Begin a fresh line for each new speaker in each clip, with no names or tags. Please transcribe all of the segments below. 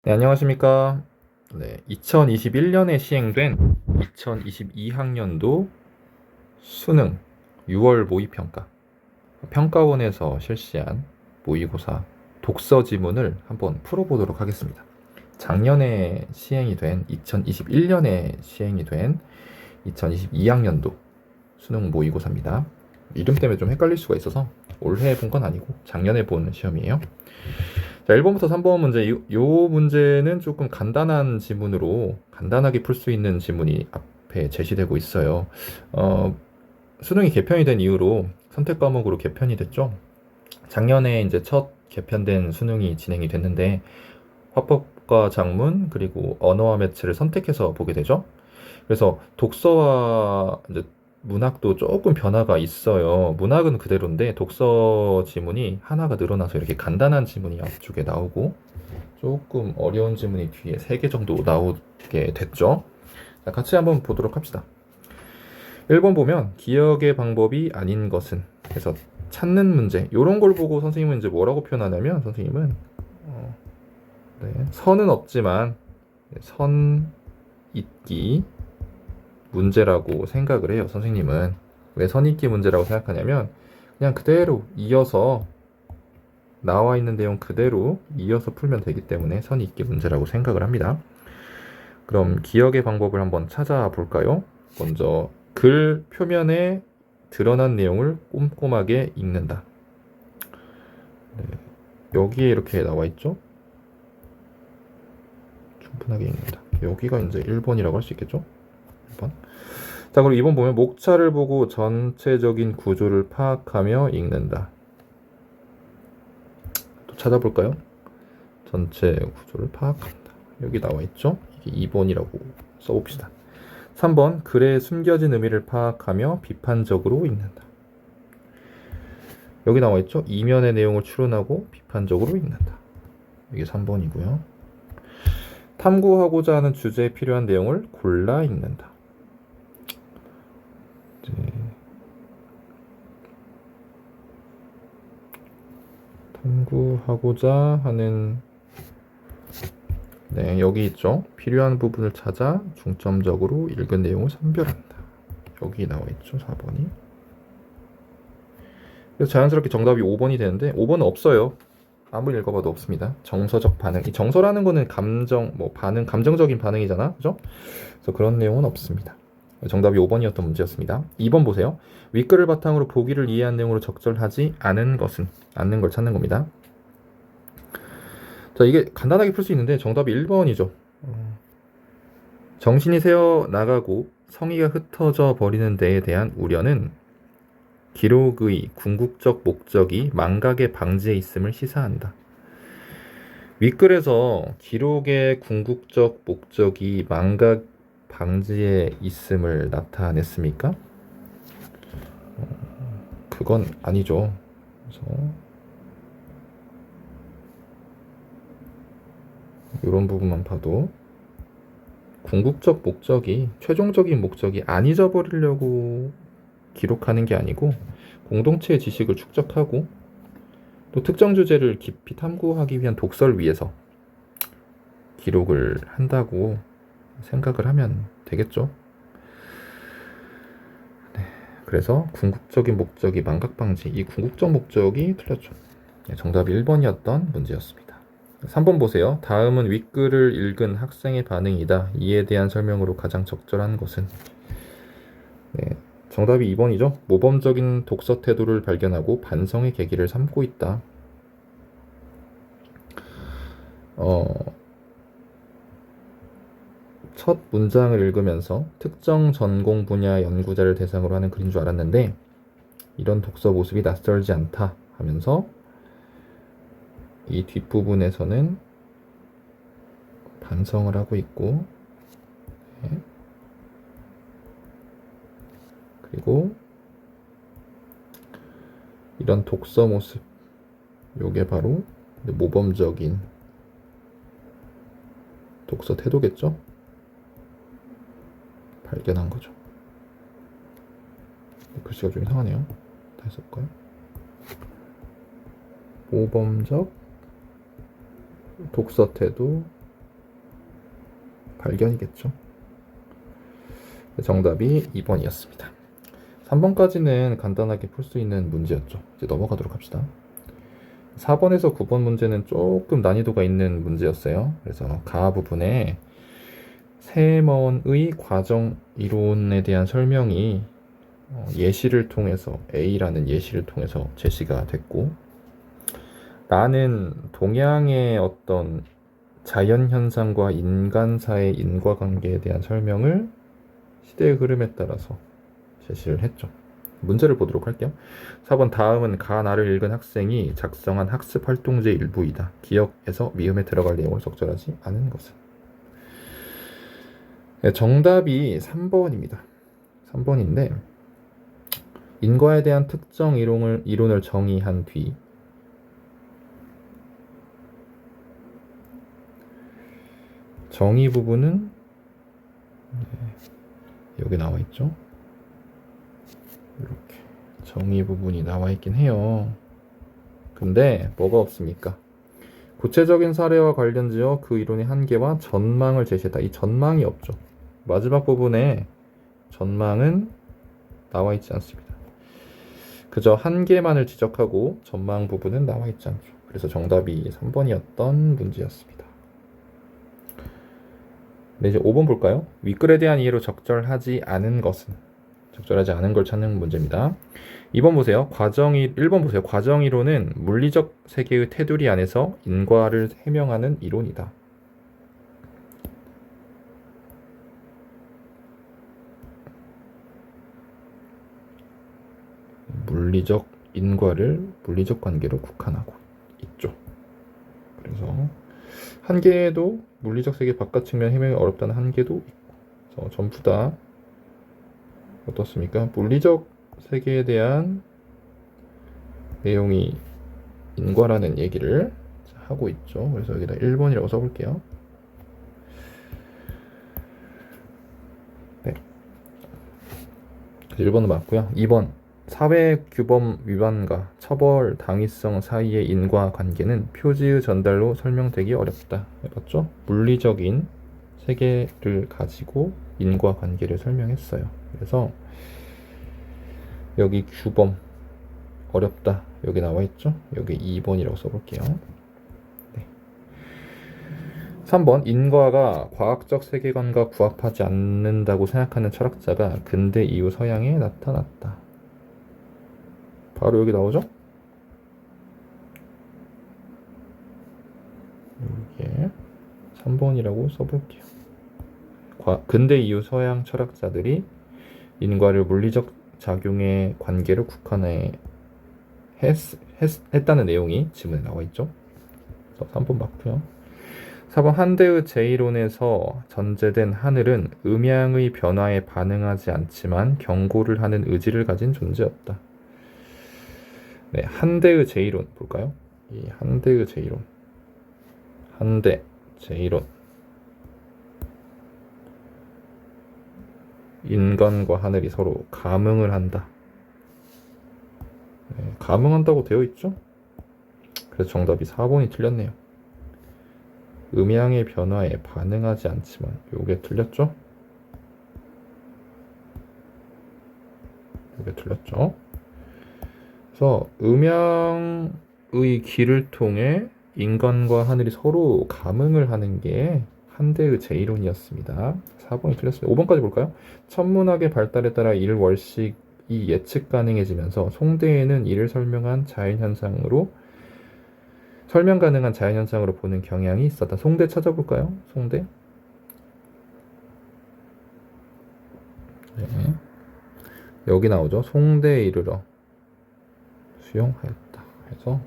네, 안녕하십니까. 네, 2021년에 시행된 2022학년도 수능 6월 모의평가, 평가원에서 실시한 모의고사 독서 지문을 한번 풀어보도록 하겠습니다. 작년에 시행이 된 2021년에 시행이 된 2022학년도 수능 모의고사입니다. 이름 때문에 좀 헷갈릴 수가 있어서 올해 본 건 아니고 작년에 본 시험이에요. 자, 1번부터 3번 문제, 요 문제는 조금 간단한 지문으로 간단하게 풀 수 있는 지문이 앞에 제시되고 있어요. 수능이 개편이 된 이후로 선택 과목으로 개편이 됐죠. 작년에 이제 첫 개편된 수능이 진행이 됐는데 화법과 작문 그리고 언어와 매체를 선택해서 보게 되죠. 그래서 독서와 이제 문학도 조금 변화가 있어요. 문학은 그대로인데 독서 지문이 하나가 늘어나서 이렇게 간단한 지문이 앞쪽에 나오고 조금 어려운 지문이 뒤에 3개 정도 나오게 됐죠. 자, 같이 한번 보도록 합시다. 1번 보면 기억의 방법이 아닌 것은 그래서 찾는 문제 이런 걸 보고 선생님은 이제 뭐라고 표현하냐면 선생님은 선은 없지만 선 있기 문제라고 생각을 해요. 선생님은 왜 선입기 문제라고 생각하냐면 그냥 그대로 이어서 나와 있는 내용 그대로 이어서 풀면 되기 때문에 선입기 문제라고 생각을 합니다. 그럼 기억의 방법을 한번 찾아볼까요? 먼저 글 표면에 드러난 내용을 꼼꼼하게 읽는다. 네, 여기에 이렇게 나와 있죠? 충분하게 읽는다. 여기가 이제 1번이라고 할 수 있겠죠? 1번. 자, 그럼 2번 보면 목차를 보고 전체적인 구조를 파악하며 읽는다. 또 찾아볼까요? 전체 구조를 파악한다. 여기 나와 있죠? 이게 2번이라고 써봅시다. 3번 글의 숨겨진 의미를 파악하며 비판적으로 읽는다. 여기 나와 있죠? 이면의 내용을 추론하고 비판적으로 읽는다. 이게 3번이고요. 탐구하고자 하는 주제에 필요한 내용을 골라 읽는다. 네. 탐구하고자 하는 네, 여기 있죠. 필요한 부분을 찾아 중점적으로 읽은 내용을 선별한다. 여기 나와 있죠. 4번이. 그래서 자연스럽게 정답이 5번이 되는데 5번은 없어요. 아무리 읽어봐도 없습니다. 정서적 반응. 이 정서라는 거는 감정, 뭐 반응, 감정적인 반응이잖아. 그죠? 그래서 그런 내용은 없습니다. 정답이 5번이었던 문제였습니다. 2번 보세요. 윗글을 바탕으로 보기를 이해한 내용으로 적절하지 않은 것은 않는 걸 찾는 겁니다. 자, 이게 간단하게 풀 수 있는데 정답이 1번이죠. 정신이 새어 나가고 성의가 흩어져 버리는 데에 대한 우려는 기록의 궁극적 목적이 망각의 방지에 있음을 시사한다. 윗글에서 기록의 궁극적 목적이 망각 방지에 있음을 나타냈습니까? 그건 아니죠. 그래서 이런 부분만 봐도 궁극적 목적이 최종적인 목적이 안 잊어버리려고 기록하는 게 아니고 공동체의 지식을 축적하고 또 특정 주제를 깊이 탐구하기 위한 독서를 위해서 기록을 한다고 생각을 하면 되겠죠. 네, 그래서 궁극적인 목적이 망각 방지, 이 궁극적 목적이 틀렸죠. 네, 정답이 1번이었던 문제였습니다. 3번 보세요. 다음은 윗글을 읽은 학생의 반응이다. 이에 대한 설명으로 가장 적절한 것은 네, 정답이 2번이죠. 모범적인 독서 태도를 발견하고 반성의 계기를 삼고 있다. 첫 문장을 읽으면서 특정 전공 분야 연구자를 대상으로 하는 글인 줄 알았는데 이런 독서 모습이 낯설지 않다 하면서 이 뒷부분에서는 반성을 하고 있고 네. 그리고 이런 독서 모습 요게 바로 모범적인 독서 태도겠죠? 발견한 거죠. 글씨가 좀 이상하네요. 다시 써볼까요? 모범적 독서 태도 발견이겠죠. 정답이 2번이었습니다. 3번까지는 간단하게 풀 수 있는 문제였죠. 이제 넘어가도록 합시다. 4번에서 9번 문제는 조금 난이도가 있는 문제였어요. 그래서 가 부분에 세먼의 과정 이론에 대한 설명이 예시를 통해서 A라는 예시를 통해서 제시가 됐고, 나는 동양의 어떤 자연현상과 인간사의 인과관계에 대한 설명을 시대의 흐름에 따라서 제시를 했죠. 문제를 보도록 할게요. 4번 다음은 가나를 읽은 학생이 작성한 학습 활동지의 일부이다. 기억에서 미음에 들어갈 내용을 적절하지 않은 것은. 네, 정답이 3번입니다. 3번인데 인과에 대한 특정 이론을 정의한 뒤 정의 부분은 여기 나와 있죠. 이렇게 정의 부분이 나와 있긴 해요. 근데 뭐가 없습니까? 구체적인 사례와 관련지어 그 이론의 한계와 전망을 제시했다. 이 전망이 없죠. 마지막 부분에 전망은 나와 있지 않습니다. 그저 한계만을 지적하고 전망 부분은 나와 있지 않죠. 그래서 정답이 3번이었던 문제였습니다. 네, 이제 5번 볼까요? 윗글에 대한 이해로 적절하지 않은 것은, 적절하지 않은 걸 찾는 문제입니다. 2번 보세요. 1번 보세요. 과정이론은 물리적 세계의 테두리 안에서 인과를 해명하는 이론이다. 물리적 인과를 물리적 관계로 국한하고 있죠. 그래서 한계도 물리적 세계 바깥 측면 해명이 어렵다는 한계도 있고, 그래서 전부 다 어떻습니까? 물리적 세계에 대한 내용이 인과라는 얘기를 하고 있죠. 그래서 여기다 1번이라고 써볼게요. 네. 1번은 맞고요. 2번 사회규범 위반과 처벌 당위성 사이의 인과관계는 표지의 전달로 설명되기 어렵다. 해봤죠? 물리적인 세계를 가지고 인과관계를 설명했어요. 그래서 여기 규범 어렵다. 여기 나와 있죠? 여기 2번이라고 써볼게요. 네. 3번 인과가 과학적 세계관과 부합하지 않는다고 생각하는 철학자가 근대 이후 서양에 나타났다. 바로 여기 나오죠? 여기에 3번이라고 써볼게요. 근대 이후 서양 철학자들이 인과를 물리적 작용의 관계로 국한해 했다는 내용이 지문에 나와 있죠. 그래서 3번 맞고요. 4번 한대의 제1론에서 전제된 하늘은 음양의 변화에 반응하지 않지만 경고를 하는 의지를 가진 존재였다. 네, 한대의 제1론 볼까요? 이 한대의 제1론. 한대 제1론. 인간과 하늘이 서로 감응을 한다. 네, 감응한다고 되어 있죠? 그래서 정답이 4번이 틀렸네요. 음양의 변화에 반응하지 않지만 요게 틀렸죠? 요게 틀렸죠? 그래서 음양의 길을 통해 인간과 하늘이 서로 감응을 하는 게 한대의 제1론이었습니다. 4번이 틀렸습니다. 5번까지 볼까요? 천문학의 발달에 따라 일월식이 예측 가능해지면서 송대에는 이를 설명 가능한 자연현상으로 보는 경향이 있었다. 송대 찾아볼까요? 송대. 네. 여기 나오죠. 송대에 이르러 수용하였다. 그래서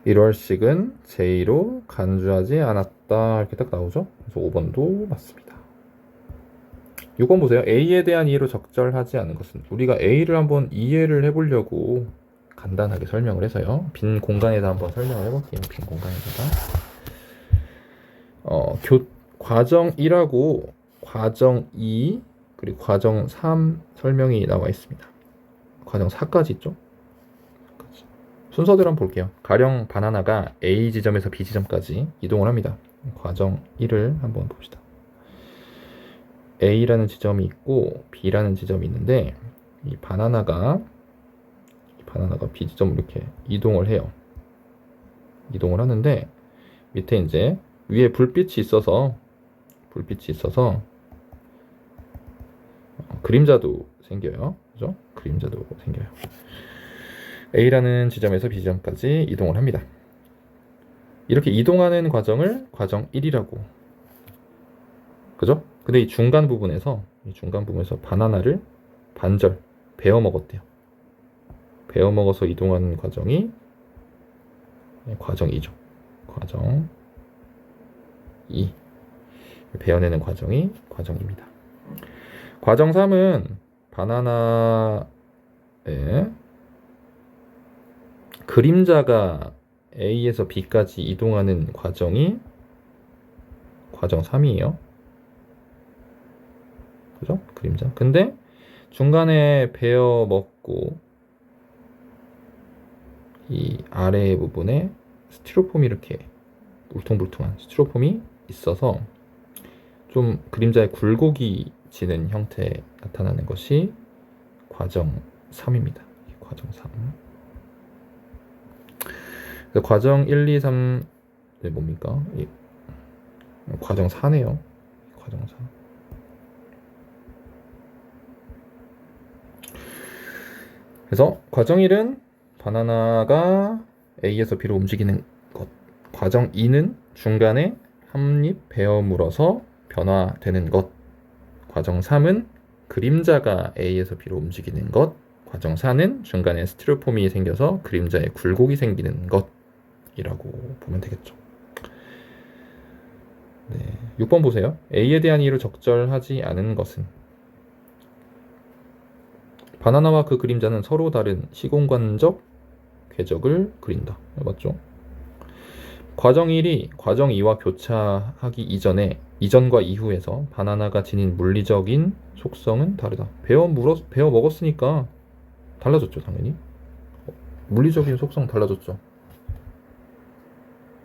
1월식은 제2로 간주하지 않았다. 이렇게 딱 나오죠. 그래서 5번도 맞습니다. 6번 보세요. A에 대한 이해로 적절하지 않은 것은, 우리가 A를 한번 이해를 해보려고 간단하게 설명을 해서요. 빈 공간에다 한번 설명을 해볼게요. 빈 공간에다가 과정 1하고 과정 2 그리고 과정 3 설명이 나와 있습니다. 과정 4까지 있죠. 순서대로 한번 볼게요. 가령 바나나가 A 지점에서 B 지점까지 이동을 합니다. 과정 1을 한번 봅시다. A라는 지점이 있고 B라는 지점이 있는데 이 바나나가 B 지점으로 이렇게 이동을 해요. 이동을 하는데 밑에 이제 위에 불빛이 있어서 그림자도 생겨요. 그죠? 그림자도 생겨요. A라는 지점에서 B 지점까지 이동을 합니다. 이렇게 이동하는 과정을 과정 1이라고. 그죠? 근데 이 중간 부분에서 바나나를 반절 베어 먹었대요. 베어 먹어서 이동하는 과정이 과정 2죠. 과정 2. 베어내는 과정이 과정 2입니다. 과정 3은 바나나의 그림자가 A에서 B까지 이동하는 과정이 과정 3이에요. 그죠? 그림자. 근데 중간에 베어 먹고 이 아래 부분에 스티로폼이 이렇게 울퉁불퉁한 스티로폼이 있어서 좀 그림자의 굴곡이 지는 형태에 나타나는 것이 과정 3입니다. 과정 3. 과정 1, 2, 3 뭡니까? 과정 4네요. 과정 4. 그래서 과정 1은 바나나가 A에서 B로 움직이는 것. 과정 2는 중간에 한입 베어 물어서 변화되는 것. 과정 3은 그림자가 A에서 B로 움직이는 것. 과정 4는 중간에 스티로폼이 생겨서 그림자에 굴곡이 생기는 것이라고 보면 되겠죠. 네, 6번 보세요. A에 대한 이해로 적절하지 않은 것은 바나나와 그 그림자는 서로 다른 시공간적 궤적을 그린다. 맞죠? 과정 1이 과정 2와 교차하기 이전과 이후에서 바나나가 지닌 물리적인 속성은 다르다. 베어 먹었으니까 달라졌죠, 당연히. 물리적인 속성 달라졌죠.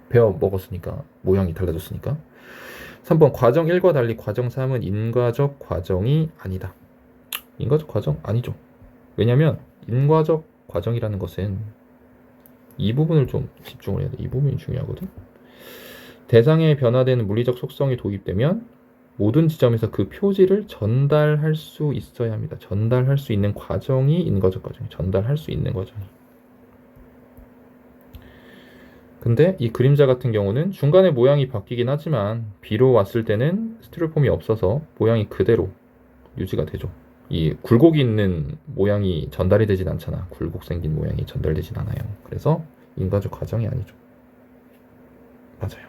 베어 먹었으니까 모양이 달라졌으니까. 3번 과정 1과 달리 과정 3은 인과적 과정이 아니다. 인과적 과정 아니죠. 왜냐면 인과적 과정이라는 것은 이 부분을 좀 집중을 해야 돼. 이 부분이 중요하거든. 대상에 변화되는 물리적 속성이 도입되면 모든 지점에서 그 표지를 전달할 수 있어야 합니다. 전달할 수 있는 과정이 인과적 과정이. 전달할 수 있는 과정이. 근데 이 그림자 같은 경우는 중간에 모양이 바뀌긴 하지만 B로 왔을 때는 스티로폼이 없어서 모양이 그대로 유지가 되죠. 이 굴곡이 있는 모양이 전달이 되진 않잖아. 굴곡 생긴 모양이 전달되진 않아요. 그래서 인과적 과정이 아니죠. 맞아요.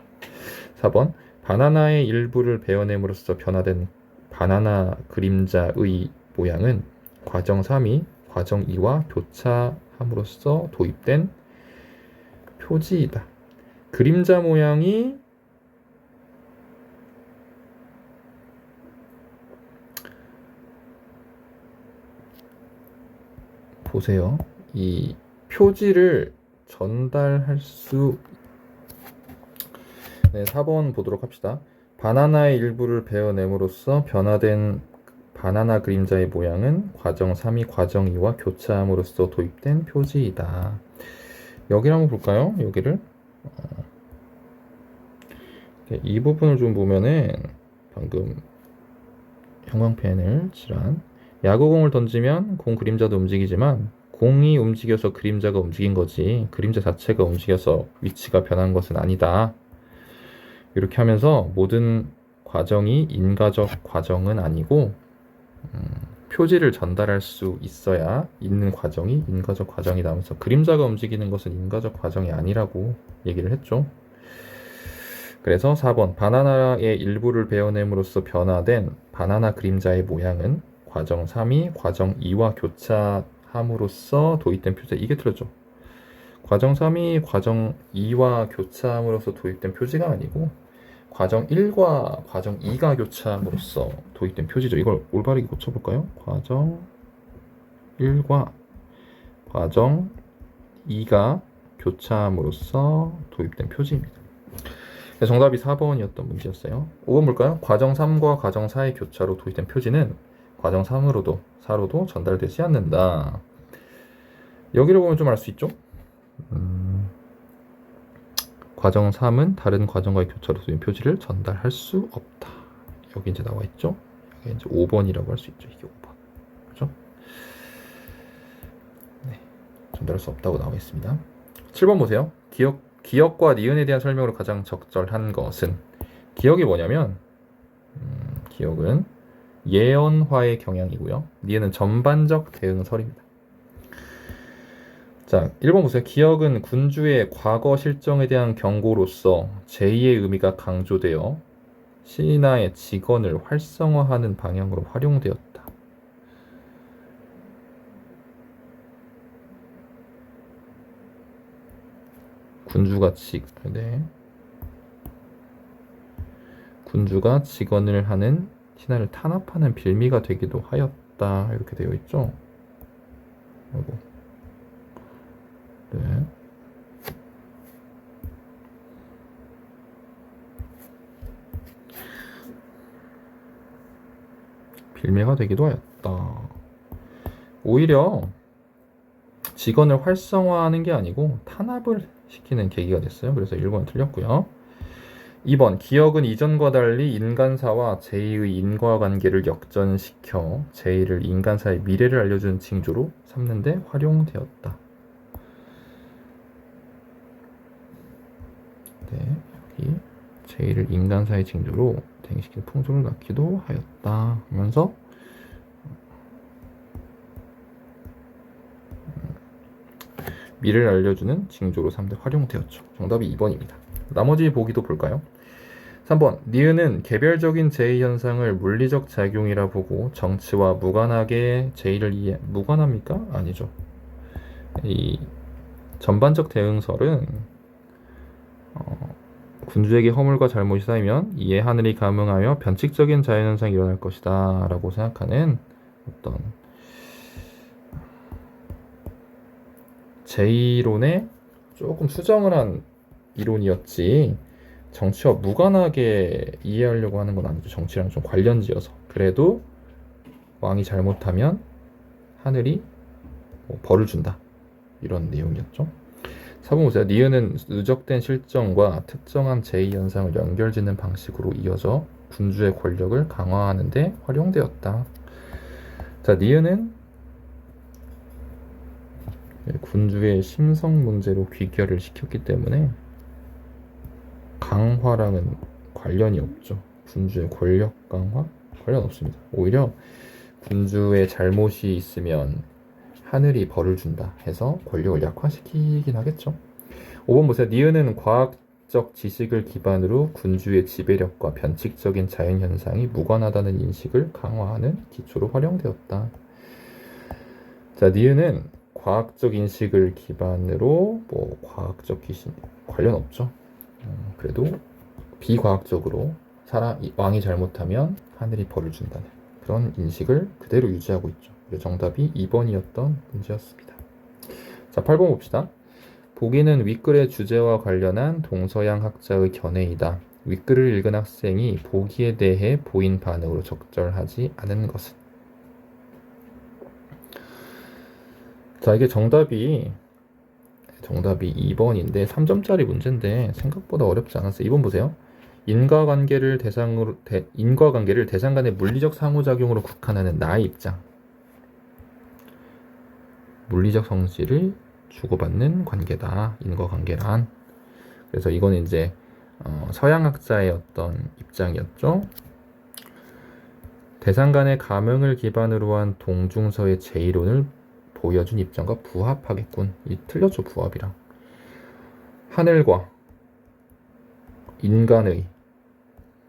4번 바나나의 일부를 베어냄으로써 변화된 바나나 그림자의 모양은 과정 3이 과정 2와 교차함으로써 도입된 표지이다. 그림자 모양이 보세요. 이 표지를 전달할 수 4번 보도록 합시다. 바나나의 일부를 베어냄으로써 변화된 바나나 그림자의 모양은 과정 3이 과정 2와 교차함으로써 도입된 표지이다. 여기를 한번 볼까요? 여기를 이 부분을 좀 보면은 방금 형광펜을 칠한 야구공을 던지면 공 그림자도 움직이지만 공이 움직여서 그림자가 움직인 거지 그림자 자체가 움직여서 위치가 변한 것은 아니다. 이렇게 하면서 모든 과정이 인과적 과정은 아니고 표지를 전달할 수 있어야 있는 과정이 인과적 과정이다 하면서 그림자가 움직이는 것은 인과적 과정이 아니라고 얘기를 했죠. 그래서 4번 바나나의 일부를 베어냄으로써 변화된 바나나 그림자의 모양은 과정 3이 과정 2와 교차함으로써 도입된 표지. 이게 틀렸죠. 과정 3이 과정 2와 교차함으로써 도입된 표지가 아니고 과정 1과 과정 2가 교차함으로써 도입된 표지죠. 이걸 올바르게 고쳐볼까요? 과정 1과 과정 2가 교차함으로써 도입된 표지입니다. 정답이 4번이었던 문제였어요. 5번 볼까요? 과정 3과 과정 4의 교차로 도입된 표지는 과정 3으로도 4로도 전달되지 않는다. 여기를 보면 좀 알 수 있죠? 과정 3은 다른 과정과의 교차로 도입된 표지를 전달할 수 없다. 여기 이제 나와 있죠? 여기 이제 5번이라고 할 수 있죠. 이게 5번. 그죠? 네. 전달할 수 없다고 나와 있습니다. 7번 보세요. 기억과 니은에 대한 설명으로 가장 적절한 것은, 기억이 뭐냐면 기억은 예언화의 경향이고요. 니은은 전반적 대응설입니다. 자, 1번 보세요. 기억은 군주의 과거 실정에 대한 경고로서 제2의 의미가 강조되어 신하의 직언을 활성화하는 방향으로 활용되었다. 군주가 직언을 하는 신하를 탄압하는 빌미가 되기도 하였다. 이렇게 되어 있죠. 아이고. 네. 빌미가 되기도 하였다. 오히려 직언을 활성화하는 게 아니고 탄압을 시키는 계기가 됐어요. 그래서 1번은 틀렸고요. 2번, 기억은 이전과 달리 인간사와 제2의 인과관계를 역전시켜 제2를 인간사의 미래를 알려주는 징조로 삼는 데 활용되었다. 네, 여기 제2를 인간사의 징조로 대행시키는 풍조를 낳기도 하였다 하면서 미래를 알려주는 징조로 삼되 활용되었죠. 정답이 2번입니다. 나머지 보기도 볼까요? 3번, 니은은 개별적인 제2현상을 물리적 작용이라 보고 정치와 무관하게 제2를 무관합니까? 아니죠. 이 전반적 대응설은 군주에게 허물과 잘못이 쌓이면 이에 하늘이 감응하여 변칙적인 자연현상이 일어날 것이다 라고 생각하는 어떤 제2론에 조금 수정을 한 이론이었지, 정치와 무관하게 이해하려고 하는 건 아니죠. 정치랑 좀 관련지어서. 그래도 왕이 잘못하면 하늘이 벌을 준다, 이런 내용이었죠. 4번 보세요. 니은은 누적된 실정과 특정한 제2현상을 연결짓는 방식으로 이어져 군주의 권력을 강화하는 데 활용되었다. 자, 니은은 군주의 심성 문제로 귀결을 시켰기 때문에 강화랑은 관련이 없죠. 군주의 권력 강화? 관련 없습니다. 오히려 군주의 잘못이 있으면 하늘이 벌을 준다 해서 권력을 약화시키긴 하겠죠. 5번 보세요. 니은은 과학적 지식을 기반으로 군주의 지배력과 변칙적인 자연현상이 무관하다는 인식을 강화하는 기초로 활용되었다. 자, 니은은 과학적 인식을 기반으로 과학적 기신 관련 없죠. 그래도 비과학적으로 왕이 잘못하면 하늘이 벌을 준다는 그런 인식을 그대로 유지하고 있죠. 그래서 정답이 2번이었던 문제였습니다. 자, 8번 봅시다. 보기는 윗글의 주제와 관련한 동서양 학자의 견해이다. 윗글을 읽은 학생이 보기에 대해 보인 반응으로 적절하지 않은 것은? 자, 이게 정답이 2번인데 3점짜리 문제인데 생각보다 어렵지 않았어요. 2번 보세요. 인과관계를 대상 간의 물리적 상호작용으로 국한하는 나의 입장. 물리적 성질을 주고받는 관계다, 인과관계란. 그래서 이거는 이제 서양학자의 어떤 입장이었죠. 대상 간의 감흥을 기반으로 한 동중서의 제1론을 보여준 입장과 부합하겠군. 이 틀렸죠, 부합이랑. 하늘과 인간의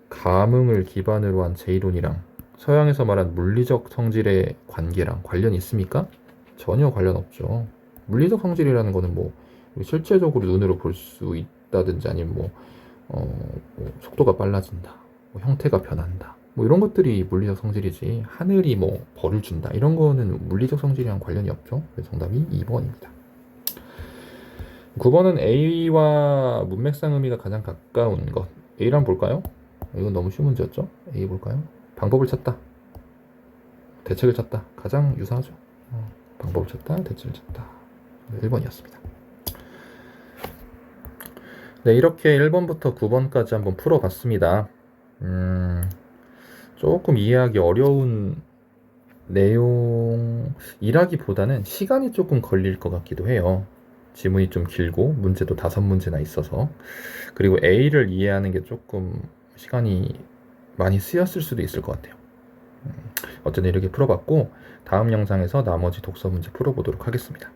감흥을 기반으로 한 제1론이랑 서양에서 말한 물리적 성질의 관계랑 관련이 있습니까? 전혀 관련 없죠. 물리적 성질이라는 거는 실제적으로 눈으로 볼 수 있다든지 아니면 속도가 빨라진다, 형태가 변한다, 이런 것들이 물리적 성질이지, 하늘이 벌을 준다 이런 거는 물리적 성질이랑 관련이 없죠. 그래서 정답이 2번입니다. 9번은 A와 문맥상 의미가 가장 가까운 것. A를 한번 볼까요? 이건 너무 쉬운 문제였죠? A 볼까요? 방법을 찾다. 대책을 찾다. 가장 유사하죠. 방법을 찾다. 대책을 찾다. 1번이었습니다. 네, 이렇게 1번부터 9번까지 한번 풀어봤습니다. 조금 이해하기 어려운 내용이라기보다는 시간이 조금 걸릴 것 같기도 해요. 지문이 좀 길고 문제도 5문제나 있어서, 그리고 A를 이해하는 게 조금 시간이 많이 쓰였을 수도 있을 것 같아요. 어쨌든 이렇게 풀어봤고, 다음 영상에서 나머지 독서 문제 풀어보도록 하겠습니다.